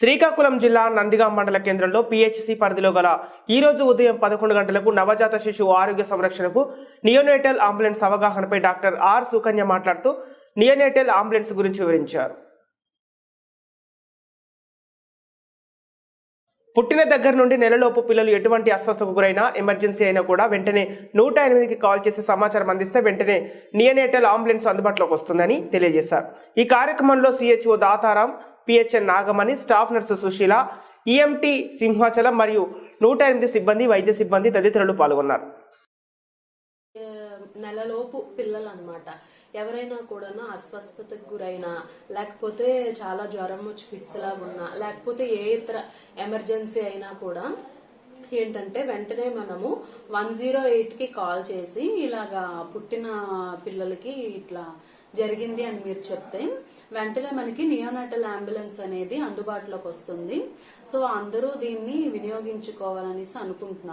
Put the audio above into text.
శ్రీకాకుళం జిల్లా నందిగాం మండల కేంద్రంలో పిహెచ్సి పరిధిలో గల ఈ రోజు ఉదయం 11 గంటలకు నవజాత శిశువు ఆరోగ్య సంరక్షణకు నియోనేటల్ అంబులెన్స్ అవగాహనపై డాక్టర్ ఆర్ సుకన్య మాట్లాడుతూ నియోనేటల్ అంబులెన్స్ గురించి వివరించారు. పుట్టిన దగ్గర నుండి నెలలోపు పిల్లలు ఎటువంటి అస్వస్థతకు గురైనా ఎమర్జెన్సీ అయినా కూడా వెంటనే 108కి కాల్ చేసి సమాచారం అందిస్తే వెంటనే నియోనేటల్ అంబులెన్స్ అందుబాటులోకి వస్తుందని తెలియజేశారు. ఈ కార్యక్రమంలో CHO Dataram, PHN Nagamani, staff nurse Sushila, EMT Simhachalam మరియు 108 సిబ్బంది, వైద్య సిబ్బంది తదితరులు పాల్గొన్నారు. నెలలోపు పిల్లలు అన్నమాట. ఎవరైనా కూడా అస్వస్థతకు గురైనా, లేకపోతే చాలా జ్వరం వచ్చి ఫిట్స్ లాగా ఉన్నా, లేకపోతే ఏ ఇతర ఎమర్జెన్సీ అయినా కూడా ఏంటంటే వెంటనే మనము 108కి కాల్ చేసి ఇలాగా పుట్టిన పిల్లలకి ఇట్లా జరిగింది అని మీరు చెప్తే వెంటనే మనకి నియోనాటల్ అంబులెన్స్ అనేది అందుబాటులోకి వస్తుంది. సో అందరూ దీన్ని వినియోగించుకోవాలనేసి అనుకుంటున్నాను.